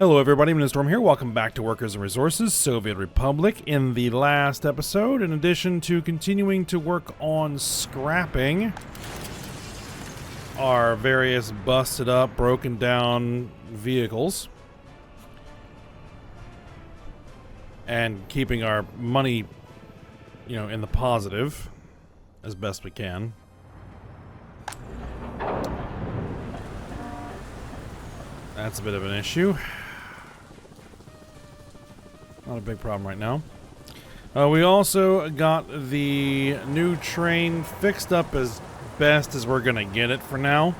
Hello everybody, I'm Storm here. Welcome back to Workers and Resources, Soviet Republic. In the last episode, in addition to continuing to work on scrapping our various busted up, broken down vehicles and keeping our money, in the positive as best we can. That's a bit of an issue. Not a big problem right now. We also got the new train fixed up as best as we're gonna get it for now,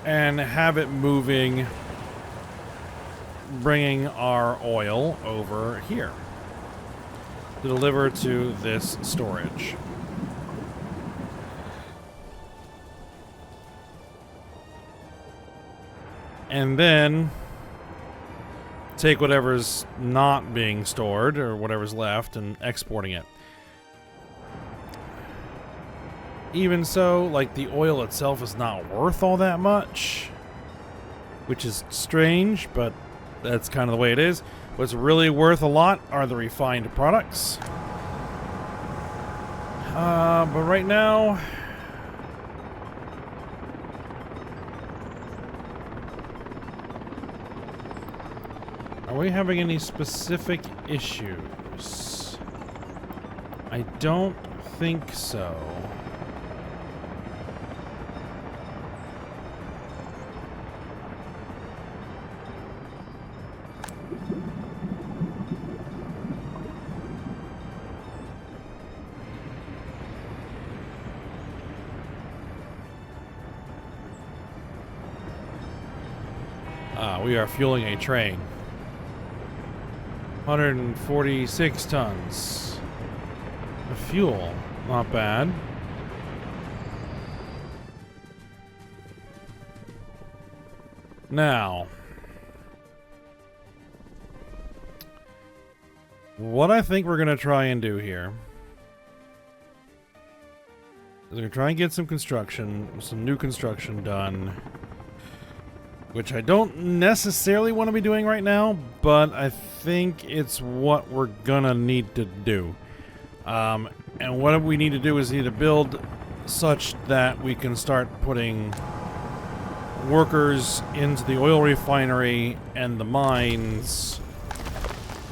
and have it moving, bringing our oil over here to deliver to this storage. And then take whatever's not being stored or whatever's left and exporting it. Even so, the oil itself is not worth all that much, which is strange, but that's kind of the way it is. What's really worth a lot are the refined products. But right now, are we having any specific issues? I don't think so. We are fueling a train. 146 tons of fuel. Not bad. Now, what I think we're going to try and do here is we're going to try and get some new construction done, which I don't necessarily want to be doing right now, but I think it's what we're gonna need to do. And what we need to do is need to build such that we can start putting workers into the oil refinery and the mines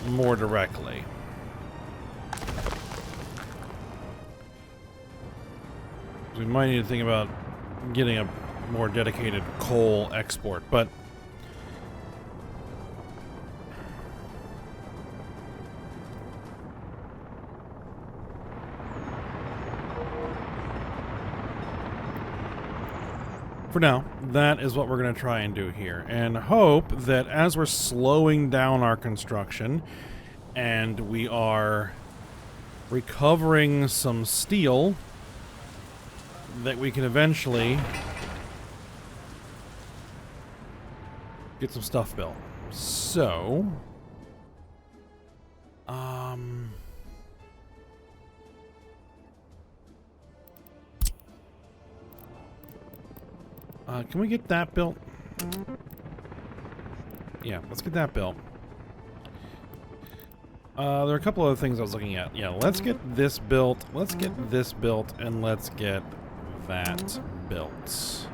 more directly. We might need to think about getting a more dedicated coal export, but for now, that is what we're going to try and do here, and hope that as we're slowing down our construction and we are recovering some steel, that we can eventually get some stuff built. So, can we get that built? Yeah, let's get that built. There are a couple other things I was looking at. Yeah, let's get this built, let's get this built, and let's get that built.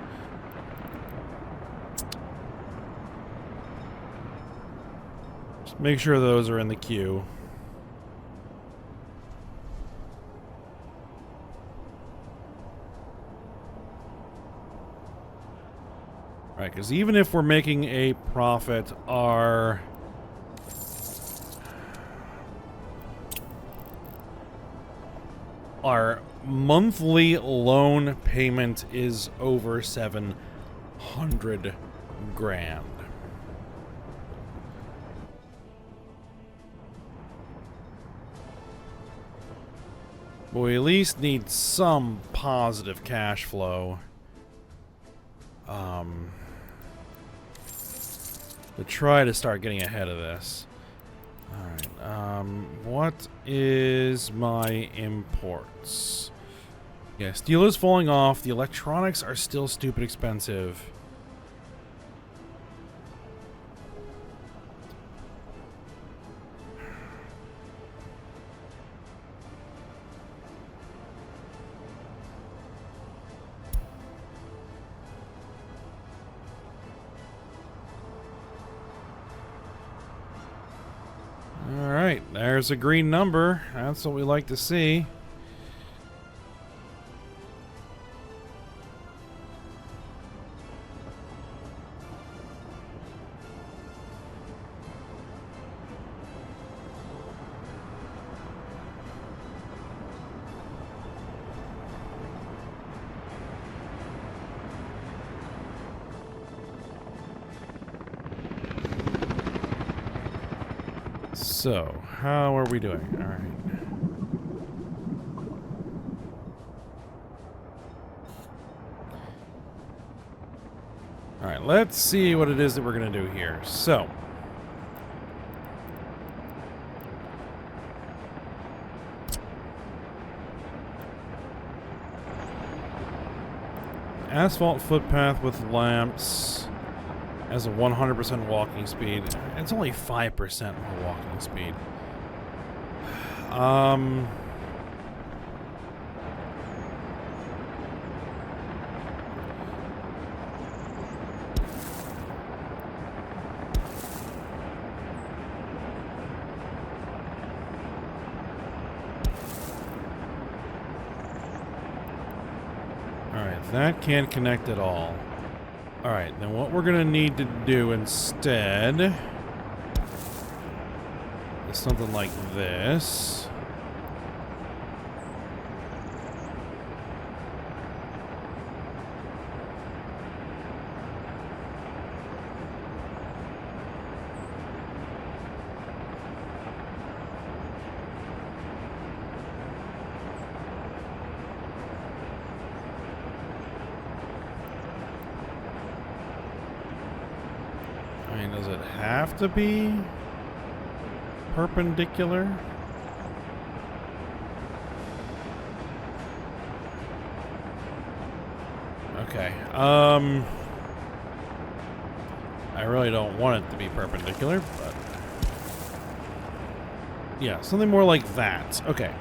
Make sure those are in the queue. Right, because even if we're making a profit, our monthly loan payment is over 700 grand. But we at least need some positive cash flow to try to start getting ahead of this. Alright, what is my imports? Yeah, steel is falling off. The electronics are still stupid expensive. Alright, there's a green number. That's what we like to see. So, how are we doing? All right. All right, let's see what it is that we're going to do here. So, asphalt footpath with lamps. Has a 100% walking speed. It's only 5% more walking speed. Alright, that can't connect at all. Alright, then what we're going to need to do instead is something like this. Does it have to be perpendicular? Okay. I really don't want it to be perpendicular, but yeah, something more like that. Okay.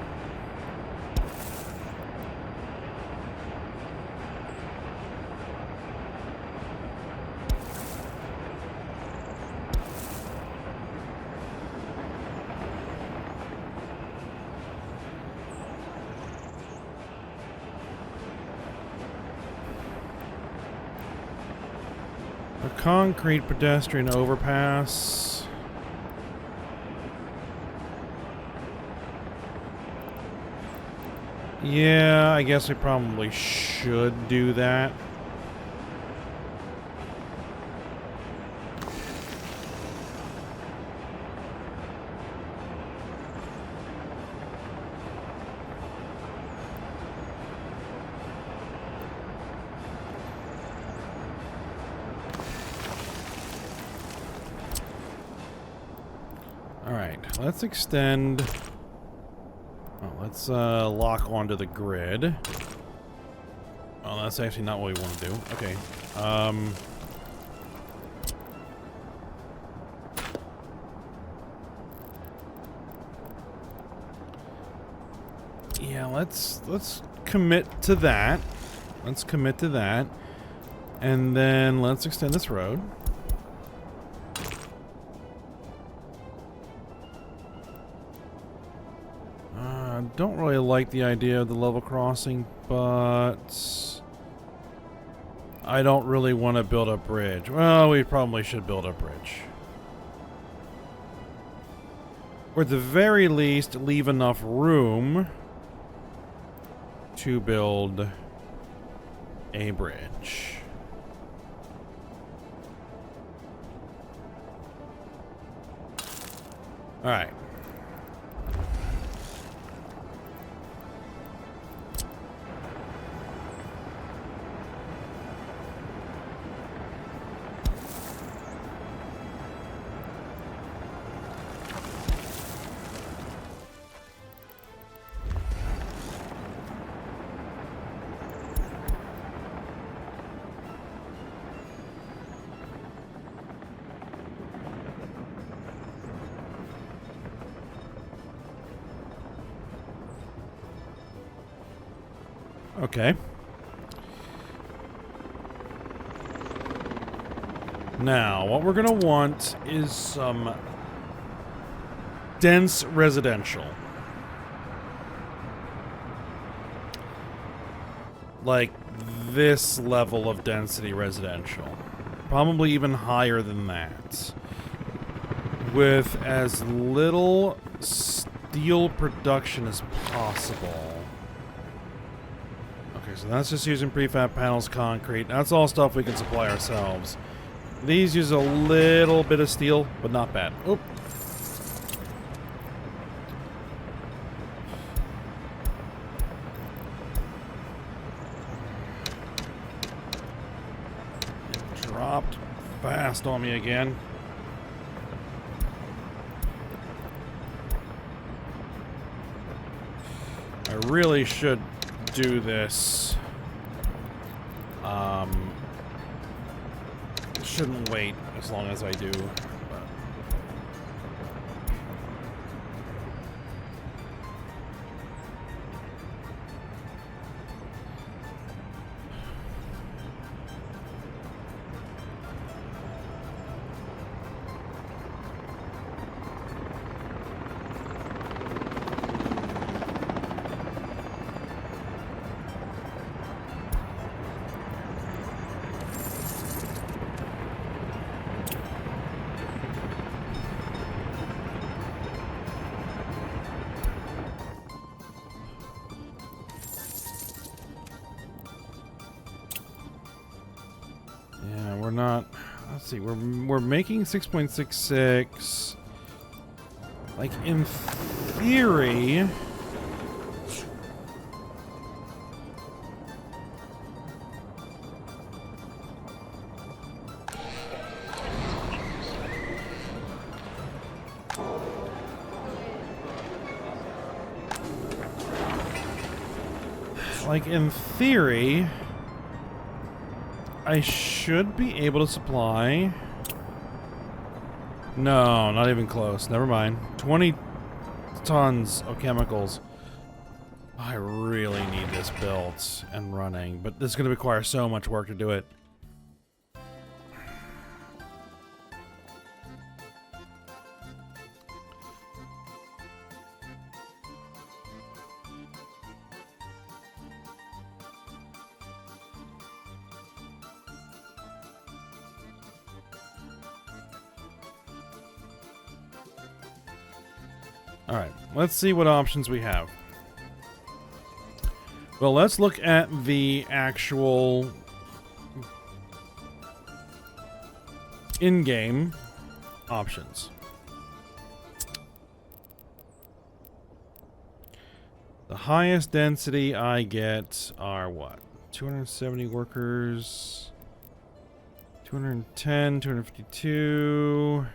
A concrete pedestrian overpass. Yeah, I guess we probably should do that. Alright, let's extend... Oh, let's lock onto the grid. Oh, that's actually not what we want to do. Okay. Yeah, let's commit to that. Let's commit to that. And then let's extend this road. Don't really like the idea of the level crossing, but I don't really want to build a bridge. Well, we probably should build a bridge. Or at the very least, leave enough room to build a bridge. All right. Okay. Now, what we're going to want is some dense residential. Like this level of density residential. Probably even higher than that. With as little steel production as possible. Okay, so that's just using prefab panels, concrete. That's all stuff we can supply ourselves. These use a little bit of steel, but not bad. Oop. It dropped fast on me again. I really should do this. Shouldn't wait as long as I do. Yeah, we're not. Let's see. We're making 6.66. Like in theory. Like in theory, I should be able to supply... No, not even close. Never mind. 20 tons of chemicals. I really need this built and running, but this is going to require so much work to do it. Alright, let's see what options we have. Well, let's look at the actual in-game options. The highest density I get are what? 270 workers, 210, 252...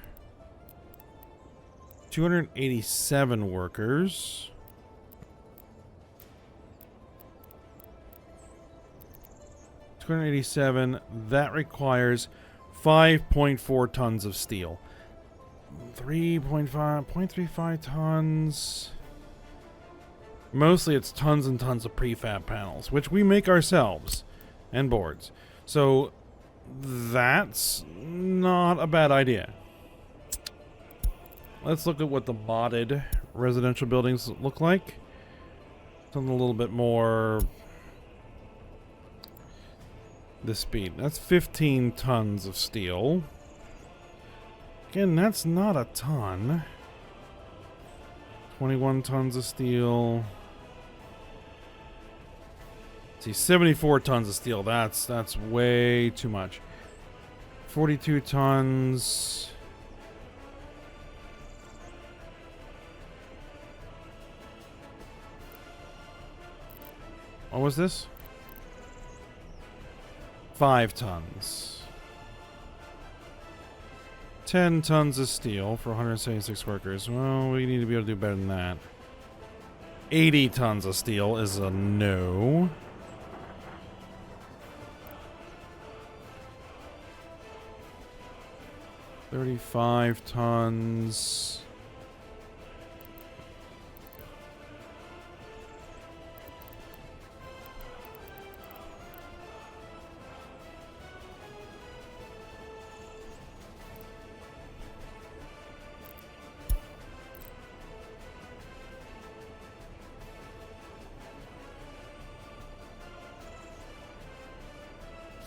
287 workers. 287. That requires 5.4 tons of steel. 0.35 tons. Mostly it's tons and tons of prefab panels, which we make ourselves, and boards. So that's not a bad idea. Let's look at what the modded residential buildings look like. Something a little bit more... the speed. That's 15 tons of steel. Again, that's not a ton. 21 tons of steel. See, 74 tons of steel. That's way too much. 42 tons... What was this? 5 tons. 10 tons of steel for 176 workers. Well, we need to be able to do better than that. 80 tons of steel is a no. $35 tons.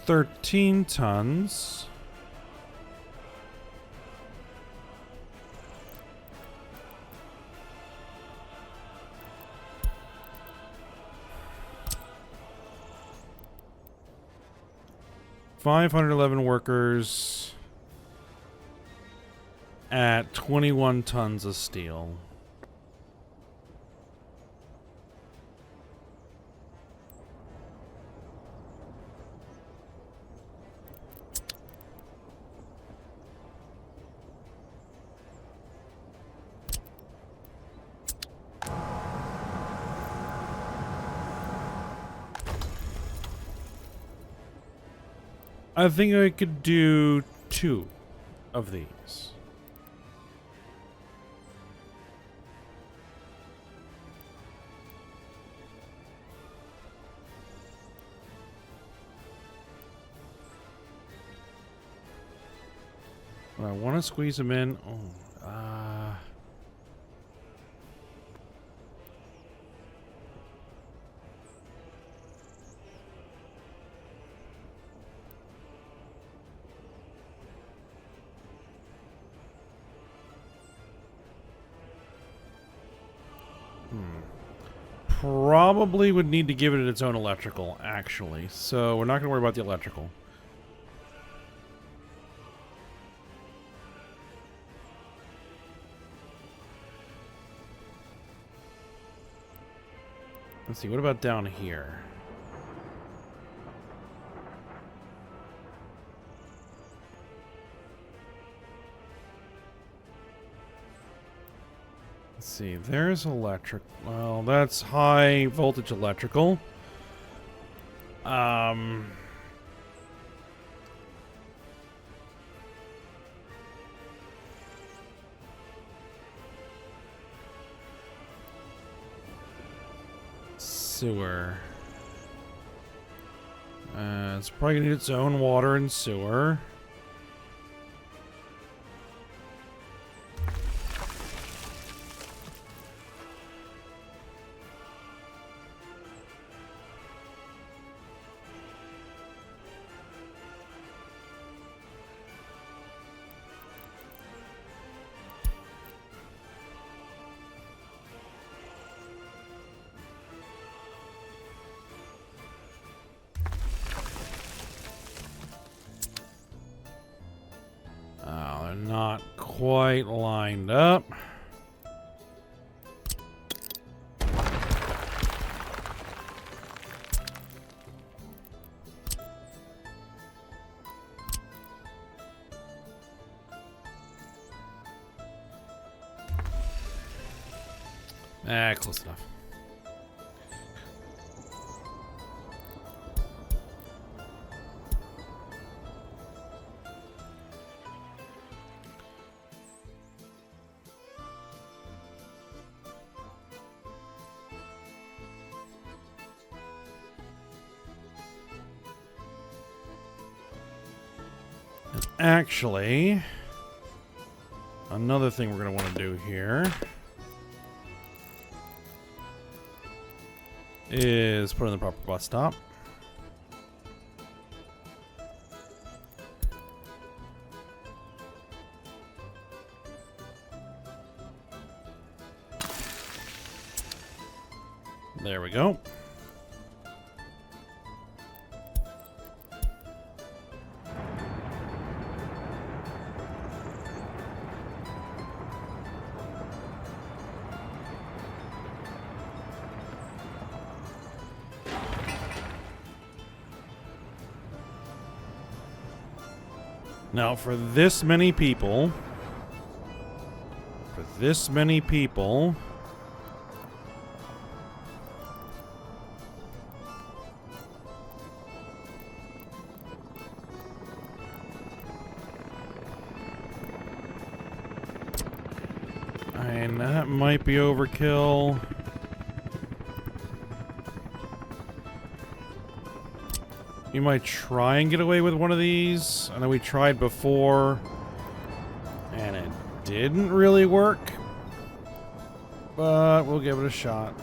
13 tons. $511 workers at 21 tons of steel. I think I could do 2 of these. I want to squeeze them in. Oh, Probably would need to give it its own electrical, actually. So we're not going to worry about the electrical. Let's see, what about down here? Let's see, there's electric. Well, that's high voltage electrical. Sewer. It's probably gonna need its own water and sewer. They're not quite lined up. Close enough. Actually, another thing we're going to want to do here is put in the proper bus stop. There we go. Now, for this many people, and that might be overkill. You might try and get away with one of these. I know we tried before, and it didn't really work, but we'll give it a shot.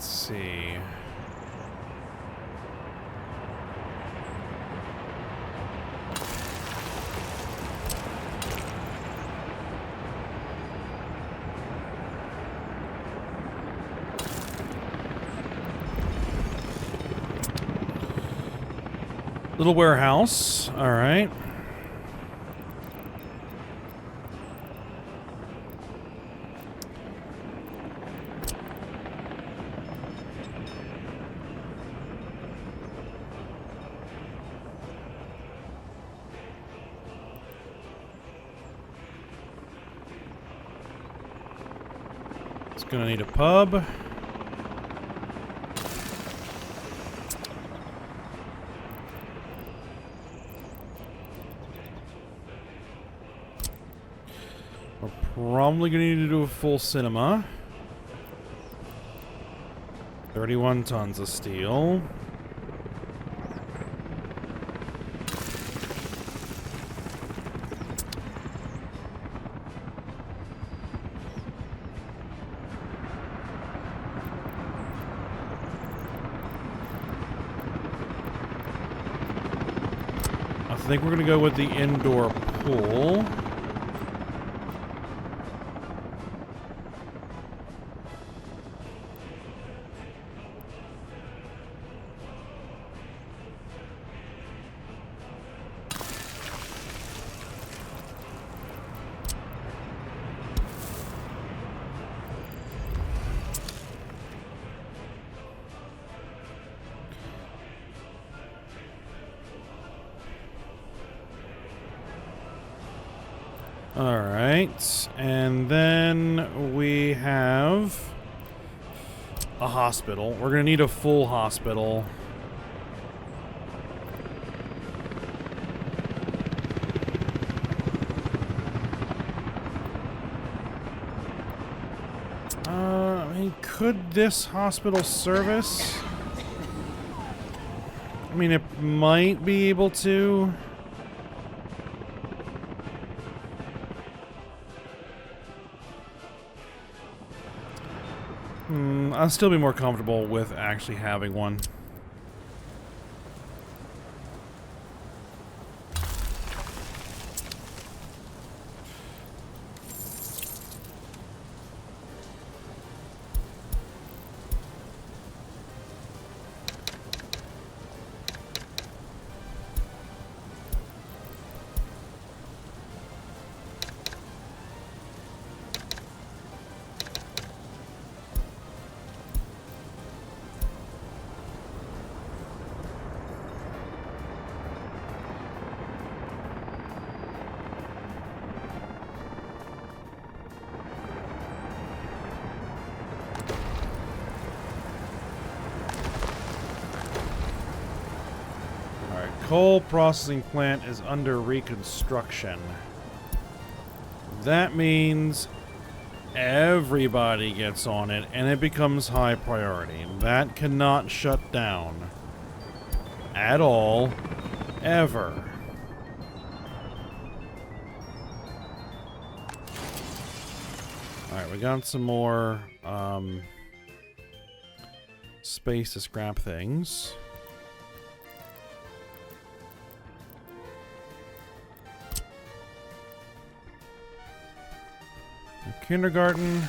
Let's see. Little warehouse. All right. It's gonna need a pub. Probably gonna need to do a full cinema. 31 tons of steel. I think we're gonna go with the indoor pool. Alright, and then we have a hospital. We're gonna need a full hospital. I mean, could this hospital service? I mean, it might be able to. I'll still be more comfortable with actually having one. Coal processing plant is under reconstruction. That means everybody gets on it and it becomes high priority. That cannot shut down at all, ever. Alright, we got some more space to scrap things. Kindergarten.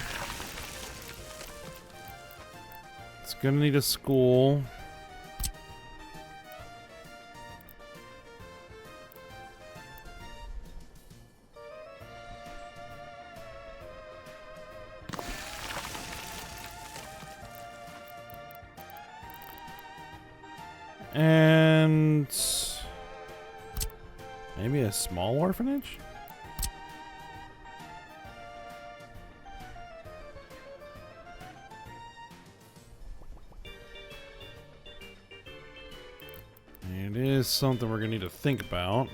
It's gonna need a school. And maybe a small orphanage? It is something we're going to need to think about.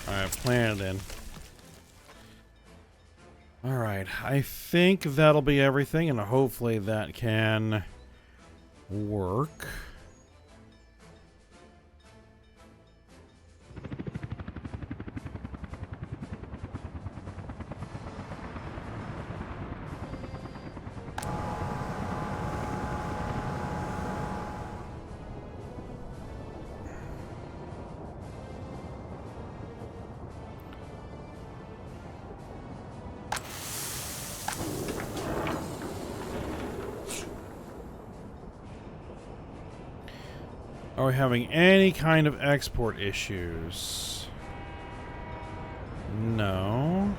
Alright, plan it in. Alright, I think that'll be everything, and hopefully that can work. Are we having any kind of export issues? No.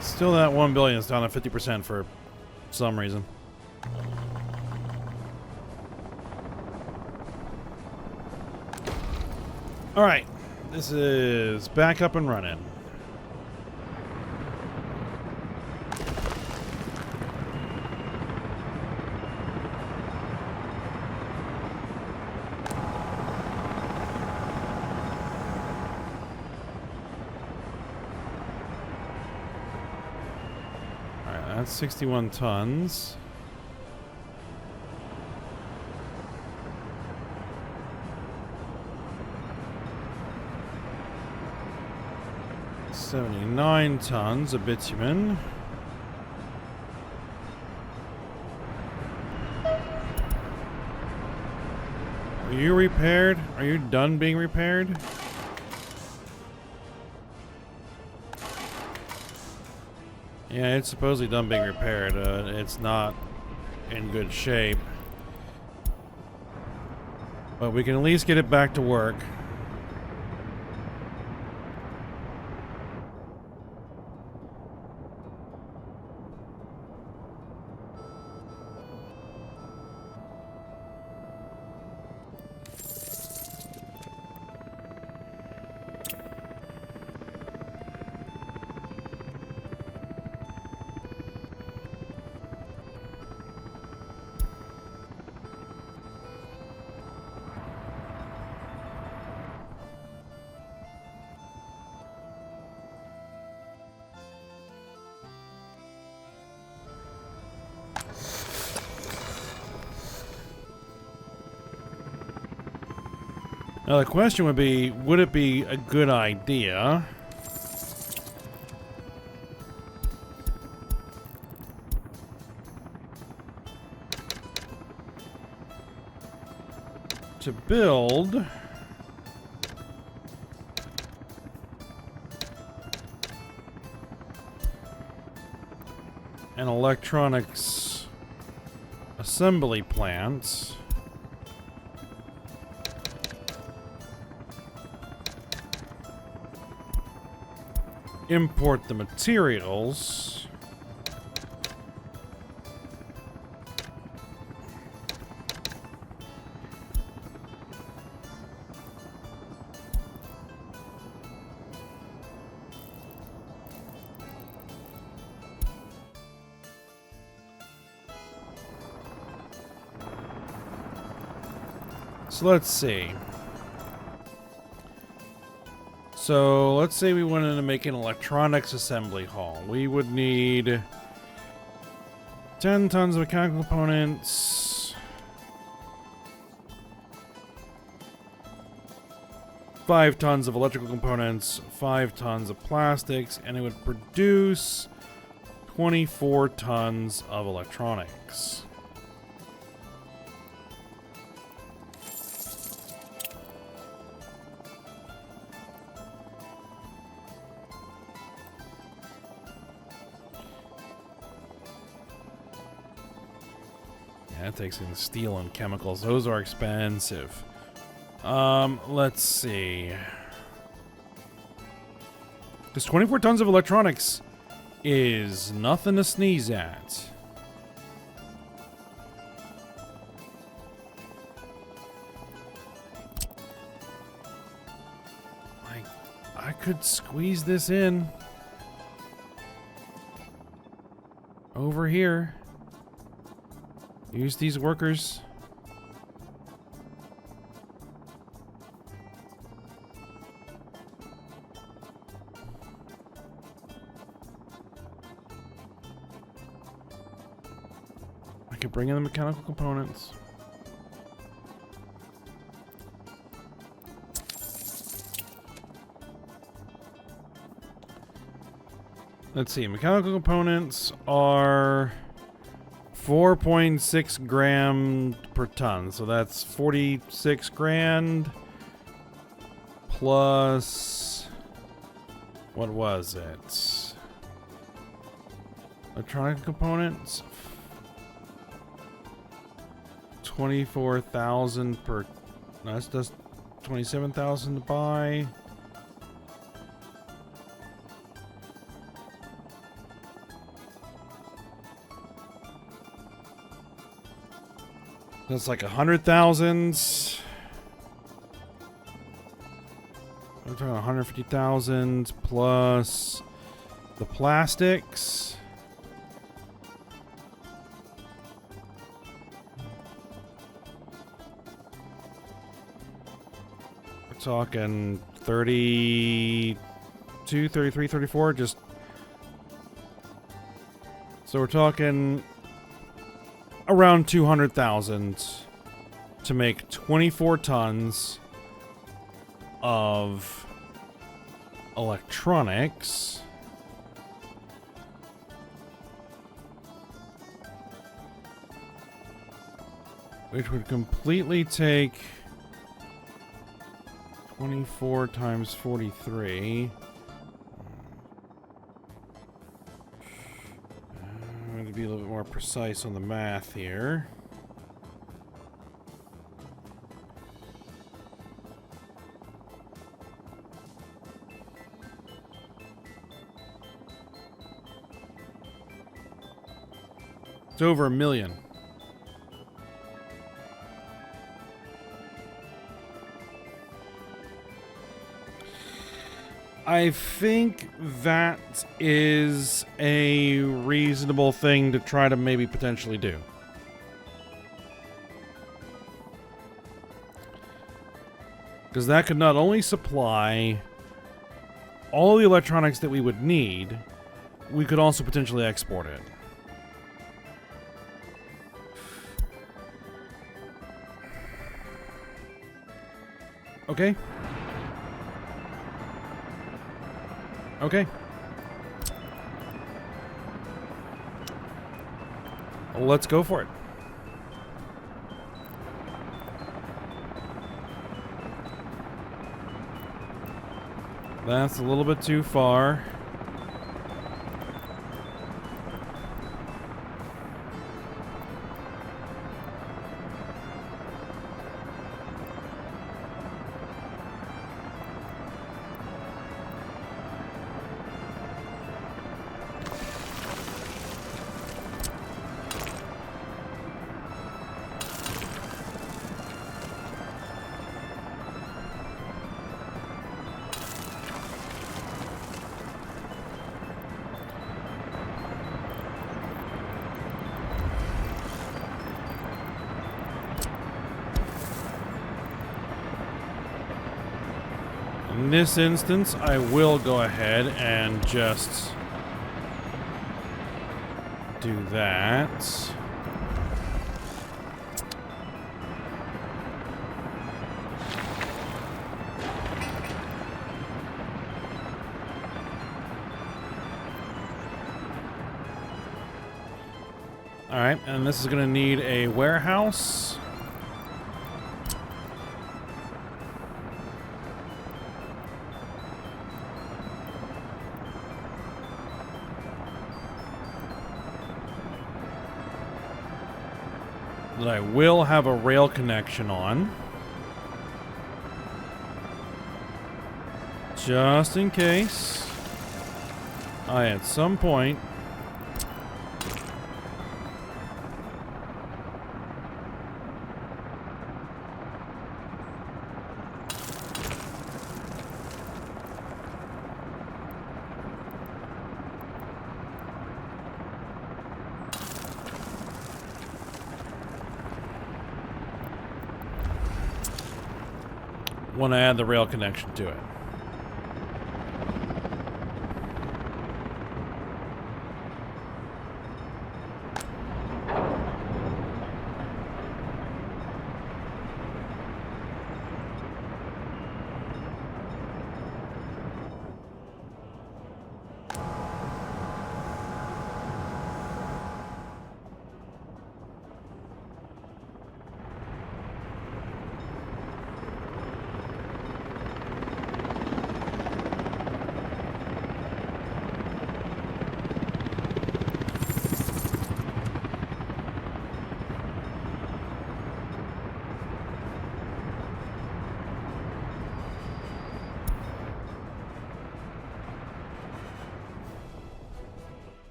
Still that 1 billion is down to 50% for some reason. Alright, this is back up and running. That's 61 tons. $79 tons of bitumen. Are you repaired? Are you done being repaired? Yeah, it's supposedly done being repaired. It's not in good shape. But we can at least get it back to work. Now the question would be, would it be a good idea to build an electronics assembly plant import the materials so let's see. So let's say we wanted to make an electronics assembly hall. We would need 10 tons of mechanical components, 5 tons of electrical components, 5 tons of plastics, and it would produce 24 tons of electronics. That takes in steel and chemicals. Those are expensive. Let's see. Because 24 tons of electronics is nothing to sneeze at. could squeeze this in over here. Use these workers. I could bring in the mechanical components. Let's see, mechanical components are 4.6 grams per ton. So that's 46 grand plus, what was it? Electronic components, 24,000 per, no, that's just 27,000 to buy. That's like 100,000. I'm talking 150,000 plus the plastics. We're talking 32, 33, 34. Just so we're talking around 200,000 to make 24 tons of electronics. Which would completely take 24 times 43. I'm going to be a little bit more precise on the math here. It's over 1 million. I think that is a reasonable thing to try to maybe potentially do. Because that could not only supply all the electronics that we would need, we could also potentially export it. Okay. Okay. Let's go for it. That's a little bit too far. In this instance, I will go ahead and just do that. Alright, and this is going to need a warehouse. That I will have a rail connection on. Just in case I at some point want to add the rail connection to it.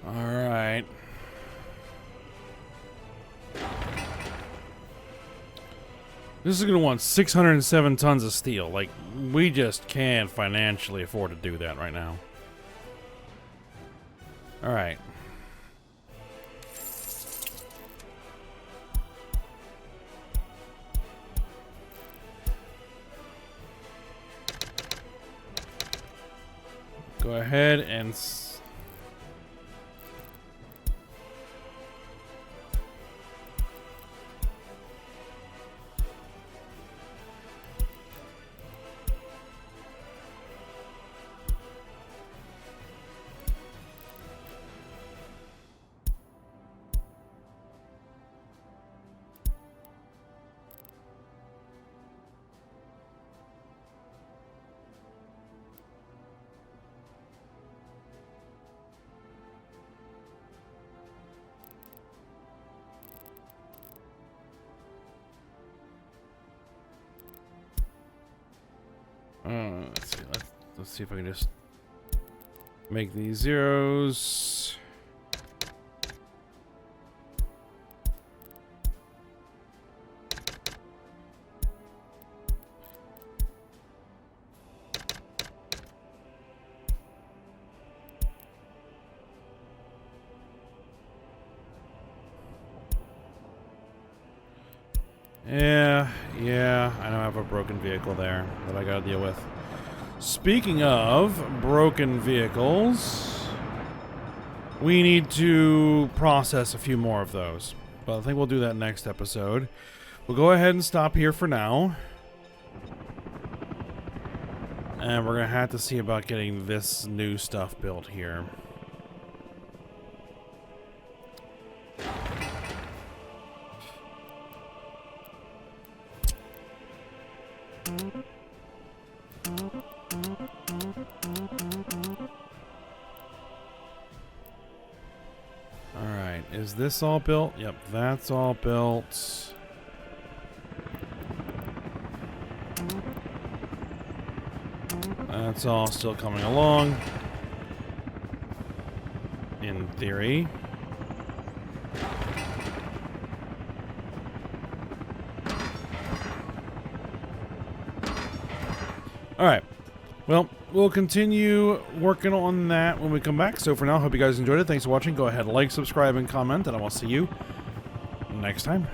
Alright. This is going to want 607 tons of steel. Like, we just can't financially afford to do that right now. Alright. Go ahead and... let's see if I can just make these zeros. Yeah, I know I have a broken vehicle there that I gotta deal with. Speaking of broken vehicles, we need to process a few more of those. But I think we'll do that next episode. We'll go ahead and stop here for now. And we're gonna have to see about getting this new stuff built here. Alright, is this all built? Yep, that's all built. That's all still coming along. In theory. Alright. Well, we'll continue working on that when we come back. So for now, hope you guys enjoyed it. Thanks for watching. Go ahead, like, subscribe, and comment, and I will see you next time.